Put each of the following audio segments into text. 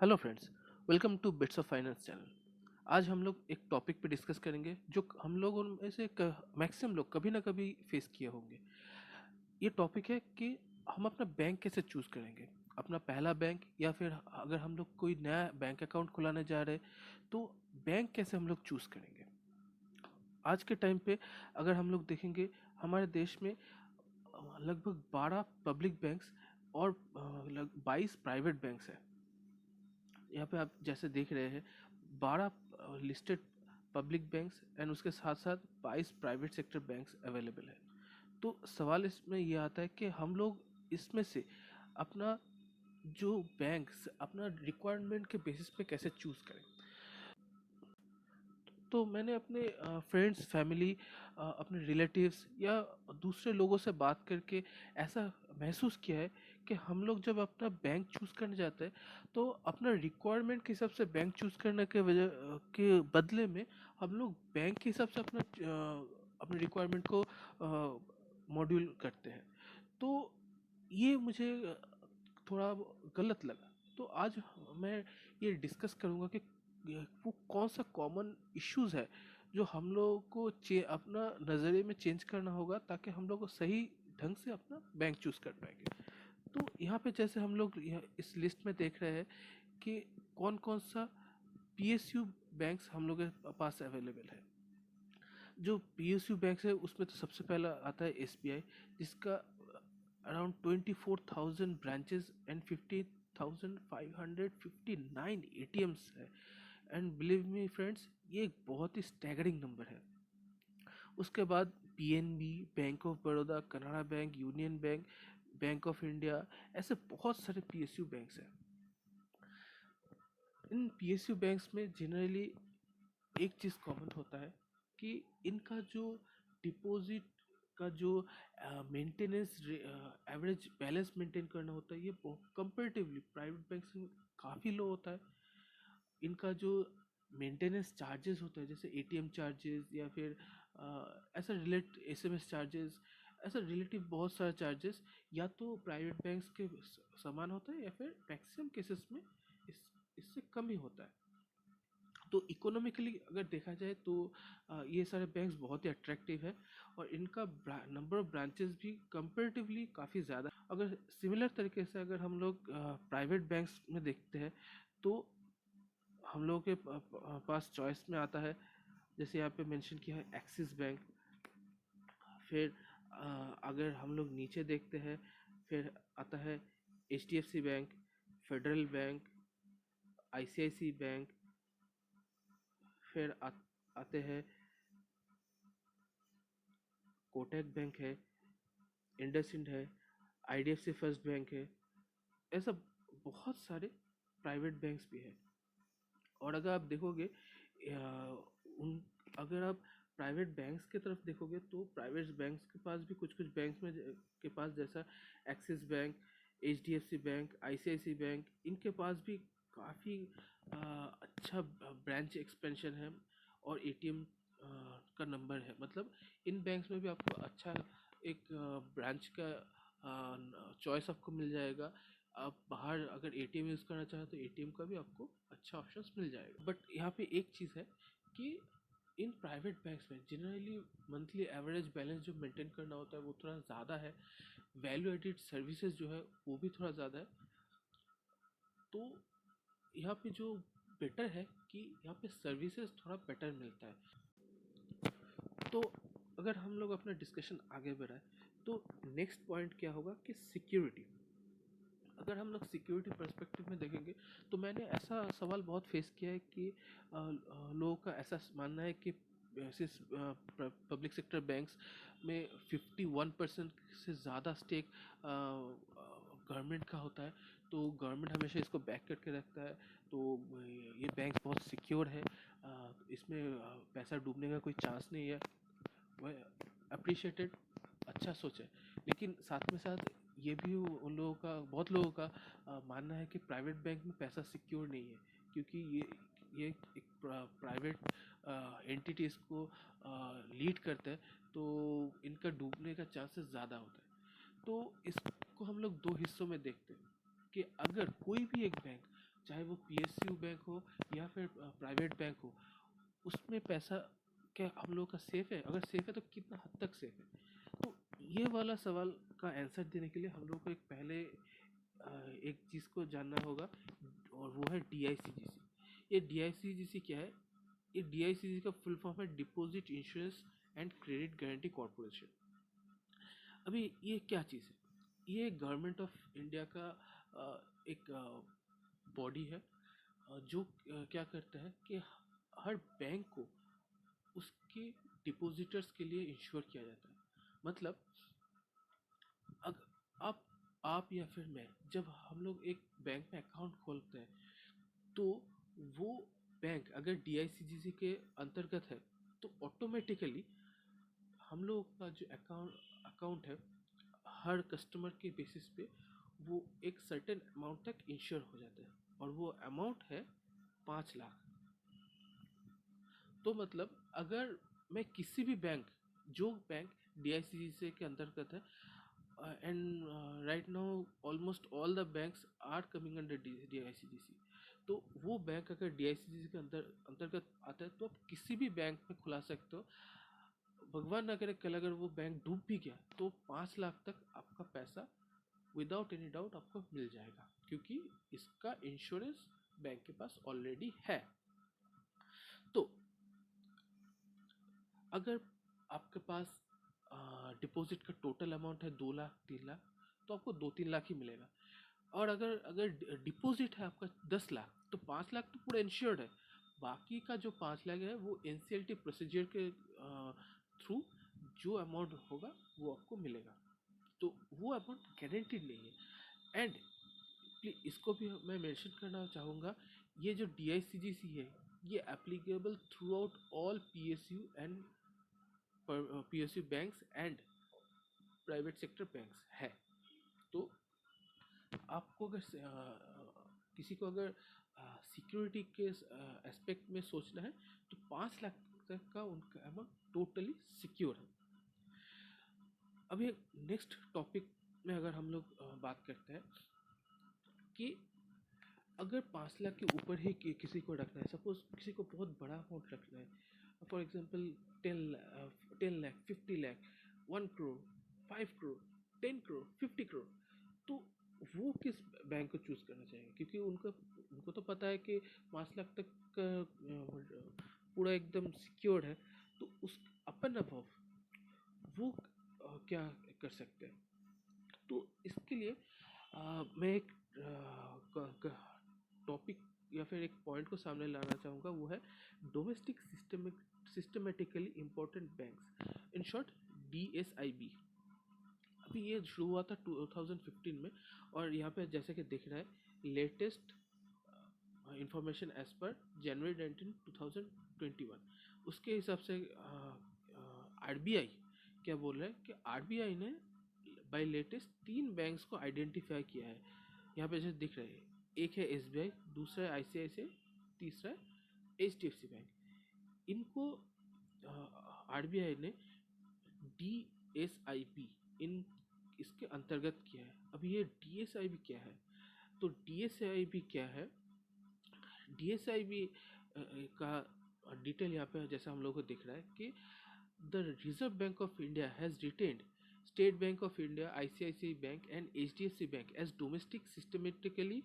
Hello friends, welcome to Bits of Finance channel. आज हम लोग एक टॉपिक पे डिस्कस करेंगे जो हम लोगों में से मैक्सिमम लोग कभी ना कभी फेस किए होंगे। ये टॉपिक है कि हम अपना बैंक कैसे चूज करेंगे, अपना पहला बैंक, या फिर अगर हम लोग कोई नया बैंक अकाउंट खुलाने जा रहे हैं तो बैंक कैसे हम लोग चूज करेंगे। आज के टाइम पे अगर हम लोग देखेंगे, हमारे देश में लगभग 12 पब्लिक बैंक्स और 22 प्राइवेट बैंक्स हैं। यहाँ पे आप जैसे देख रहे हैं, 12 लिस्टेड पब्लिक बैंक्स एंड उसके साथ साथ 22 प्राइवेट सेक्टर बैंक्स अवेलेबल है। तो सवाल इसमें यह आता है कि हम लोग इसमें से अपना जो बैंक्स अपना रिक्वायरमेंट के बेसिस पे कैसे चूज करें। तो मैंने अपने फ्रेंड्स, फैमिली, अपने रिलेटिव्स या दूसरे लोगों से बात करके ऐसा महसूस किया है कि हम लोग जब अपना बैंक चूज़ करने जाते हैं तो अपना रिक्वायरमेंट के हिसाब से बैंक चूज़ करने के के बदले में हम लोग बैंक के हिसाब से अपने रिक्वायरमेंट को मॉड्यूल करते हैं। तो ये मुझे थोड़ा गलत लगा। तो आज मैं ये डिस्कस करूँगा कि वो कौन सा कॉमन इश्यूज है जो हम लोगों को अपना नज़रिए में चेंज करना होगा ताकि हम लोग को सही ढंग से अपना बैंक चूज कर पाएंगे। तो यहाँ पे जैसे हम लोग इस लिस्ट में देख रहे हैं कि कौन कौन सा पीएसयू बैंक्स हम लोग के पास अवेलेबल है। जो पीएसयू बैंक्स है उसमें तो सबसे पहला आता है एसबीआई, जिसका अराउंड 24,000 ब्रांचेस एंड 50,559 एटीएम्स है। एंड बिलीव मी फ्रेंड्स, ये एक बहुत ही स्टैगरिंग नंबर है। उसके बाद PNB, bank of Baroda, Canada bank, union bank, bank of India, ऐसे बहुत सारे पीएसयू बैंक्स हैं। इन पीएसयू बैंक्स में जनरली एक चीज़ कॉमन होता है कि इनका जो डिपॉजिट का जो मेंटेनेंस, एवरेज बैलेंस मेंटेन करना होता है, ये कंपेरेटिवली प्राइवेट बैंक से काफ़ी लो होता है। इनका जो मेंटेनेंस चार्जेस होता है, जैसे एटीएम चार्जेस या फिर ऐसा एसएमएस चार्जेस, ऐसा रिलेटिव बहुत सारे चार्जेस या तो प्राइवेट बैंक्स के समान होता है या फिर मैक्सिमम केसेस में इससे कम ही होता है। तो इकोनॉमिकली अगर देखा जाए तो ये सारे बैंक्स बहुत ही अट्रैक्टिव है और इनका नंबर ऑफ ब्रांचेस भी कंपैरेटिवली काफ़ी ज़्यादा। अगर सिमिलर तरीके से अगर हम लोग प्राइवेट बैंक्स में देखते हैं तो हम लोगों के पास चॉइस में आता है, जैसे यहाँ पे मेंशन किया है एक्सिस बैंक। फिर अगर हम लोग नीचे देखते हैं, फिर आता है HDFC bank, Federal bank, ICIC bank. फिर आते हैं कोटक बैंक है, इंडसइंड है, आईडीएफसी फर्स्ट बैंक है। ऐसा बहुत सारे प्राइवेट बैंक्स भी है। और अगर आप देखोगे उन अगर आप प्राइवेट बैंक्स की तरफ देखोगे तो प्राइवेट बैंक्स के पास भी कुछ कुछ बैंक्स में के पास जैसा Axis bank, HDFC bank, ICIC bank, इनके पास भी काफ़ी अच्छा ब्रांच एक्सपेंशन है और एटीएम का नंबर है। मतलब इन बैंक्स में भी आपको अच्छा एक ब्रांच का चॉइस आपको मिल जाएगा। आप बाहर अगर एटीएम यूज़ करना चाहें तो एटीएम का भी आपको अच्छा ऑप्शंस मिल जाएगा। बट यहाँ पे एक चीज़ है कि इन प्राइवेट बैंक्स में जनरली मंथली एवरेज बैलेंस जो मेंटेन करना होता है वो थोड़ा ज़्यादा है। वैल्यू एडिड सर्विसेज जो है वो भी थोड़ा ज़्यादा है। तो यहाँ पे जो बेटर है कि यहाँ पे सर्विसेज थोड़ा बेटर मिलता है। तो अगर हम लोग अपना डिस्कशन आगे बढ़ाए तो नेक्स्ट पॉइंट क्या होगा कि सिक्योरिटी। अगर हम लोग सिक्योरिटी पर्सपेक्टिव में देखेंगे तो मैंने ऐसा सवाल बहुत फेस किया है कि लोगों का ऐसा मानना है कि पब्लिक सेक्टर बैंक्स में 51% से ज़्यादा स्टेक गवर्नमेंट का होता है। तो गवर्नमेंट हमेशा इसको बैक करके रखता है। तो ये बैंक बहुत सिक्योर है, इसमें पैसा डूबने का कोई चांस नहीं है। वह अप्रिशिएटेड, अच्छा सोच है। लेकिन साथ में साथ ये भी उन लोगों का, बहुत लोगों का मानना है कि प्राइवेट बैंक में पैसा सिक्योर नहीं है, क्योंकि ये एक प्राइवेट एंटिटी इसको लीड करता है, तो इनका डूबने का चांसेस ज़्यादा होता है। तो इसको हम लोग दो हिस्सों में देखते हैं कि अगर कोई भी एक बैंक चाहे वो पीएसयू बैंक हो या फिर प्राइवेट बैंक हो, उसमें पैसा क्या हम लोग का सेफ है? अगर सेफ है तो कितना हद तक सेफ है? तो ये वाला सवाल का आंसर देने के लिए हम लोग को एक पहले एक चीज़ को जानना होगा, और वो है डीआईसीजीसी। ये डीआईसीजीसी क्या है? ये डीआईसीजीसी का फुल फॉर्म है deposit insurance and credit guarantee corporation. अभी ये क्या चीज़ है? ये गवर्नमेंट ऑफ इंडिया का एक बॉडी है, जो क्या करता है कि हर बैंक को उसके डिपॉजिटर्स के लिए इंश्योर किया जाता है। मतलब अगर आप या फिर मैं, जब हम लोग एक बैंक में अकाउंट खोलते हैं, तो वो बैंक अगर डीआईसीजीसी के अंतर्गत है, तो ऑटोमेटिकली हम लोग का जो अकाउंट अकाउंट है, हर कस्टमर के बेसिस पे वो एक सर्टेन अमाउंट तक इंश्योर हो जाता है, और वो अमाउंट है 5 लाख। तो मतलब अगर मैं किसी भी बैंक, जो बैंक डीआईसीजीसी के अंतर्गत है, and right now almost all the banks are coming under DICGC, तो वो बैंक अगर डीआईसीजीसी के अंतर्गत आता है, तो आप किसी भी बैंक में खुला सकते हो। भगवान ना करे कल अगर वो बैंक डूब भी गया, तो 5 लाख तक आपका पैसा विदाउट एनी डाउट आपको मिल जाएगा, क्योंकि इसका इंश्योरेंस बैंक के पास ऑलरेडी है। तो अगर आपके पास डिपॉजिट का टोटल अमाउंट है 2 लाख 3 लाख, तो आपको 2-3 लाख ही मिलेगा। और अगर अगर डिपॉजिट है आपका 10 लाख, तो 5 लाख तो पूरा इंश्योर्ड है। बाकी का जो 5 लाख है वो एनसीएलटी प्रोसीजर के थ्रू जो अमाउंट होगा वो आपको मिलेगा। तो वो अमाउंट गारंटीड नहीं है। एंड प्लीज इसको भी मैं मेंशन करना चाहूँगा, ये जो डीआईसीजीसी है, ये applicable through out all PSU and PSU banks and private sector banks है। तो आपको अगर किसी को अगर सिक्योरिटी के एस्पेक्ट में सोचना है, तो 5 लाख तक का उनका अमाउंट टोटली सिक्योर है। अभी नेक्स्ट टॉपिक में अगर हम लोग बात करते हैं कि अगर 5 लाख के ऊपर ही किसी को रखना है, सपोज किसी को बहुत बड़ा अमाउंट रखना है, फॉर एग्जांपल 10 लाख 50 लाख 1 करोड़ 5 करोड़ 10 करोड़ 50 करोड़, तो वो किस बैंक को चूज करना चाहिए? क्योंकि उनको उनको तो पता है कि 5 लाख तक का पूरा एकदम सिक्योर्ड है, तो उस अपन अबव वो क्या कर सकते हैं? तो इसके लिए मैं एक टॉपिक या फिर एक पॉइंट को सामने लाना चाहूँगा, वो है domestic systematically important banks, in short DSIB. अभी ये शुरू हुआ था 2015 में, और यहाँ पे जैसे कि दिख रहा है लेटेस्ट इंफॉर्मेशन एज पर जनवरी 19 2021, उसके हिसाब से आरबीआई क्या बोल रहा है कि आरबीआई ने बाय लेटेस्ट 3 बैंक्स को आइडेंटिफाई किया है। यहाँ पे जैसे दिख रहे हैं, एक है एसबीआई, दूसरा है आईसीआईसीआई, तीसरा है एचडीएफसी बैंक। इनको आरबीआई ने डीएसआईबी इन इसके अंतर्गत किया है। अब ये डीएसआईबी क्या है? तो डीएसआईबी क्या है? डीएसआईबी का डिटेल यहाँ पे जैसा हम लोग को दिख रहा है कि the Reserve Bank of India has retained State Bank of India, ICICI bank and HDFC bank as domestic systematically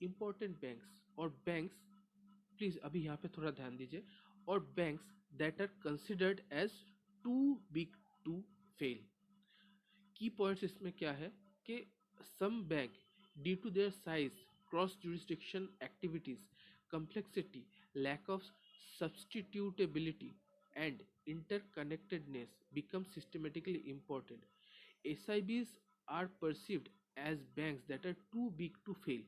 important banks, और बैंक्स, प्लीज अभी यहाँ पे थोड़ा ध्यान दीजिए, और banks that are considered as too big to fail. Key points इसमें क्या है कि some bank due to their size, cross jurisdiction activities, complexity, lack of substitutability and interconnectedness become systematically important. SIBs are perceived as banks that are too big to fail.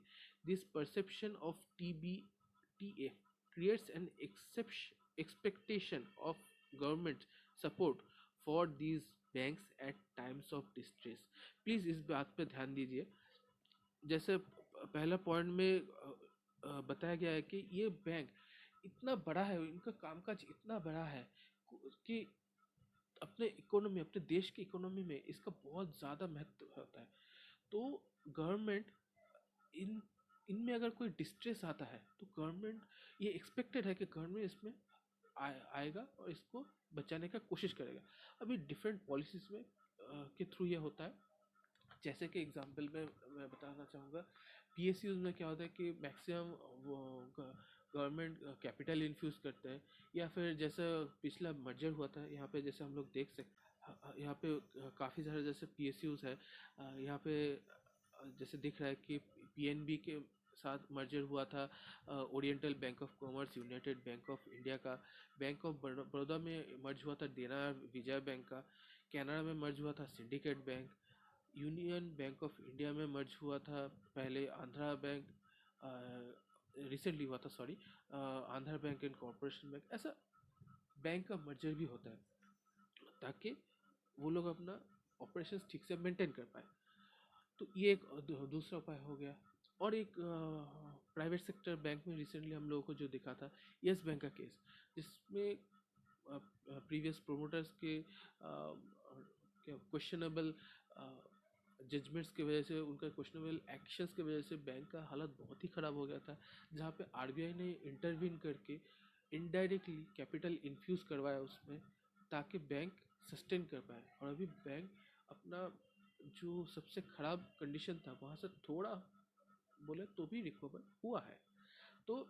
This perception of TBTA creates an expectation of government support for these banks at times of distress. Please इस बात पे ध्यान दीजिए। जैसे पहला point में बताया गया है कि ये बैंक इतना बड़ा है, इनका कामकाज इतना बड़ा है कि अपने इकोनॉमी, अपने देश की इकोनॉमी में इसका बहुत ज़्यादा महत्व होता है। तो गवर्नमेंट इन इनमें अगर कोई डिस्ट्रेस आता है तो गवर्नमेंट, ये एक्सपेक्टेड है कि गवर्नमेंट इसमें आएगा और इसको बचाने का कोशिश करेगा। अभी डिफरेंट पॉलिसीज में के थ्रू ये होता है। जैसे कि एग्जांपल में मैं बताना चाहूँगा, पीएसयूज में क्या होता है कि मैक्सिमम वो गवर्नमेंट कैपिटल इन्फ्यूज़ करते हैं, या फिर जैसे पिछला मर्जर हुआ था यहाँ पे, जैसे हम लोग देख सकते यहाँ पे काफ़ी सारे जैसे पीएसयूज है। यहाँ पे जैसे दिख रहा है कि पीएनबी के साथ मर्जर हुआ था oriental bank of commerce, United bank of India का। बैंक ऑफ बड़ौदा में मर्ज हुआ था देना विजय बैंक का। कनाडा में मर्ज हुआ था syndicate bank. Union bank of India में मर्ज हुआ था पहले आंध्रा बैंक, रिसेंटली हुआ था sorry, Andhra bank and corporation bank. ऐसा बैंक का मर्जर भी होता है ताकि वो लोग अपना ऑपरेशंस ठीक से मेंटेन कर पाए। तो ये एक दूसरा उपाय हो गया। और एक प्राइवेट सेक्टर बैंक में रिसेंटली हम लोगों को जो दिखा था यस बैंक का केस, जिसमें प्रीवियस प्रोमोटर्स के क्या क्वेश्चनेबल जजमेंट्स की वजह से, उनका क्वेश्चनेबल एक्शंस की वजह से बैंक का हालत बहुत ही ख़राब हो गया था, जहाँ पे आरबीआई ने इंटरवीन करके इनडायरेक्टली कैपिटल इन्फ्यूज़ करवाया उसमें, ताकि बैंक सस्टेन कर पाए। और अभी बैंक अपना जो सबसे ख़राब कंडीशन था वहाँ से थोड़ा बोले तो भी रिकवर हुआ है। तो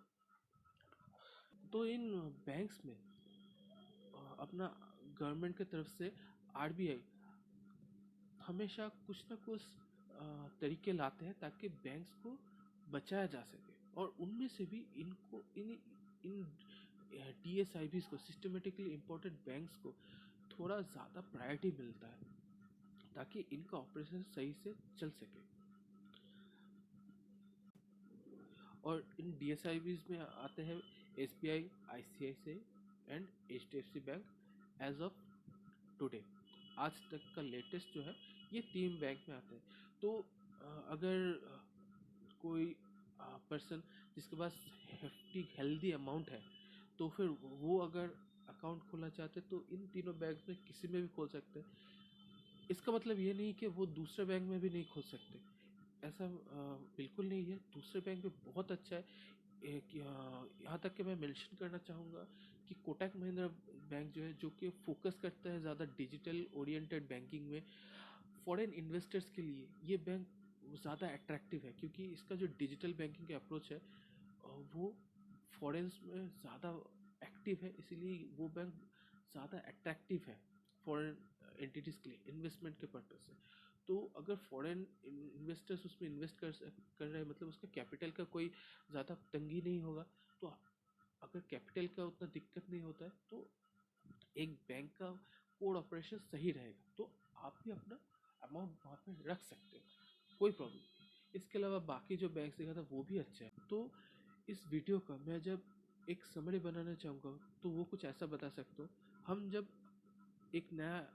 इन बैंक्स में अपना गवर्नमेंट की तरफ से आरबीआई हमेशा कुछ ना कुछ तरीके लाते हैं ताकि बैंक्स को बचाया जा सके। और उनमें से भी इनको इन इन डीएसआईबीज को, सिस्टमेटिकली इम्पोर्टेंट बैंक्स को थोड़ा ज़्यादा प्रायोरिटी मिलता है ताकि इनका ऑपरेशन सही से चल सके। और इन डीएसआईबीज में आते हैं SBI, ICICI and HDFC bank as of today. आज तक का लेटेस्ट जो है ये 3 बैंक में आते हैं। तो अगर कोई पर्सन जिसके पास हेफ्टी हेल्दी अमाउंट है, तो फिर वो अगर अकाउंट खोलना चाहते हैं तो इन तीनों बैंक में किसी में भी खोल सकते हैं। इसका मतलब ये नहीं कि वो दूसरे बैंक में भी नहीं खोल सकते, ऐसा बिल्कुल नहीं है। दूसरे बैंक में बहुत अच्छा है। यहाँ तक कि मैं मेंशन करना चाहूँगा कि कोटक महिंद्रा बैंक जो है, जो कि फोकस करता है ज़्यादा डिजिटल ओरिएंटेड बैंकिंग में, फॉरेन इन्वेस्टर्स के लिए ये बैंक ज़्यादा अट्रैक्टिव है, क्योंकि इसका जो डिजिटल बैंकिंग का अप्रोच है वो फॉरेन्स में ज़्यादा एक्टिव है, इसीलिए वो बैंक ज़्यादा अट्रैक्टिव है फॉरेन एंटिटीज़ के लिए इन्वेस्टमेंट के पर्पज़ से। तो अगर फॉरेन इन्वेस्टर्स उसमें इन्वेस्ट कर रहे हैं, मतलब उसका कैपिटल का कोई ज़्यादा तंगी नहीं होगा। तो अगर कैपिटल का उतना दिक्कत नहीं होता है तो एक बैंक का कोड ऑपरेशन सही रहेगा, तो आप भी अपना अमाउंट वहाँ पे रख सकते हो, कोई प्रॉब्लम नहीं। इसके अलावा बाकी जो बैंक देखा था वो भी अच्छा है। तो इस वीडियो का मैं जब एक समरी बनाना चाहूँगा तो वो कुछ ऐसा बता सकता हूँ। हम जब एक नया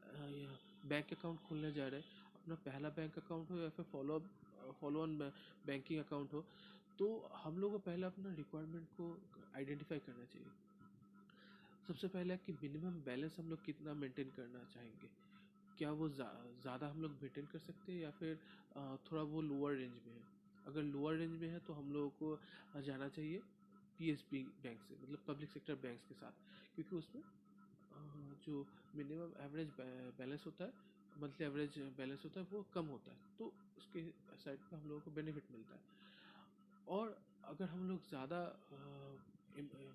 बैंक अकाउंट खोलने जा रहे हैं, अपना पहला बैंक अकाउंट हो या फिर फॉलो ऑन बैंकिंग अकाउंट हो, तो हम लोग को पहले अपना रिक्वायरमेंट को आइडेंटिफाई करना चाहिए। सबसे पहले कि मिनिमम बैलेंस हम लोग कितना मेंटेन करना चाहेंगे, क्या वो ज़्यादा हम लोग मेंटेन कर सकते हैं या फिर थोड़ा वो लोअर रेंज में है। अगर लोअर रेंज में है तो हम लोगों को जाना चाहिए पीएसबी बैंक से, मतलब पब्लिक सेक्टर बैंक्स के साथ, क्योंकि उसमें जो मिनिमम एवरेज बैलेंस होता है, मंथली एवरेज बैलेंस होता है, वो कम होता है, तो उसके साइड पे हम लोगों को बेनिफिट मिलता है। और अगर हम लोग ज़्यादा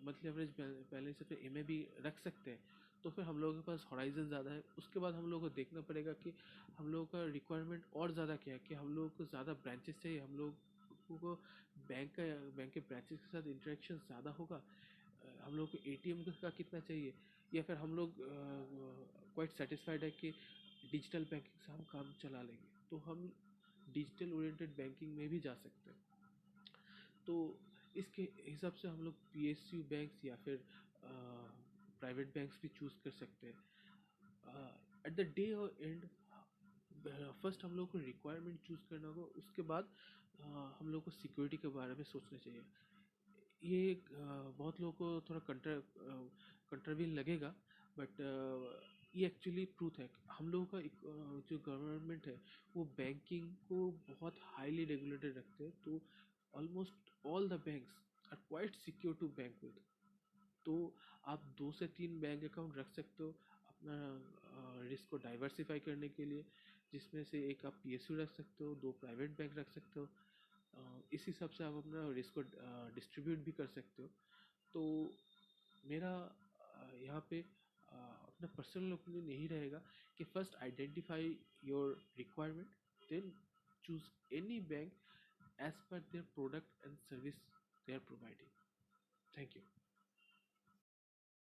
मंथली एवरेज बैलेंस से फिर एम भी रख सकते हैं, तो फिर हम लोगों के पास हॉराइजन ज़्यादा है। उसके बाद हम लोगों को देखना पड़ेगा कि हम लोगों का रिक्वायरमेंट और ज़्यादा क्या है, कि हम लोगों को ज़्यादा ब्रांचेस चाहिए, हम लोगों को बैंक के ब्रांचेस के साथ इंटरेक्शन ज़्यादा होगा, हम लोग को एटीएम का कितना चाहिए, या फिर हम लोग क्वाइट सेटिस्फाइड है कि डिजिटल बैंकिंग से हम काम चला लेंगे, तो हम डिजिटल ओरिएंटेड बैंकिंग में भी जा सकते हैं। तो इसके हिसाब से हम लोग पीएसयू बैंक्स या फिर प्राइवेट बैंक्स भी चूज़ कर सकते हैं। एट द डे और एंड फर्स्ट हम लोग को रिक्वायरमेंट चूज़ करना होगा, उसके बाद हम लोग को सिक्योरिटी के बारे में सोचना चाहिए। ये बहुत लोगों को थोड़ा कंट्राविल लगेगा, बट ये एक्चुअली ट्रूथ है। हम लोगों का जो गवर्नमेंट है वो बैंकिंग को बहुत हाईली रेगुलेटेड रखते हैं, तो almost all the banks are quite secure to bank with. तो आप 2 से 3 बैंक अकाउंट रख सकते हो अपना रिस्क को डाइवर्सिफाई करने के लिए, जिसमें से एक आप पीएसयू रख सकते हो, 2 प्राइवेट बैंक रख सकते हो। इस हिसाब से आप अपना रिस्क को डिस्ट्रीब्यूट भी कर सकते हो। तो मेरा यहाँ पे अपना पर्सनल ओपिनियन यही रहेगा कि first identify your requirement, then choose any bank as per their product and service they are providing. Thank you.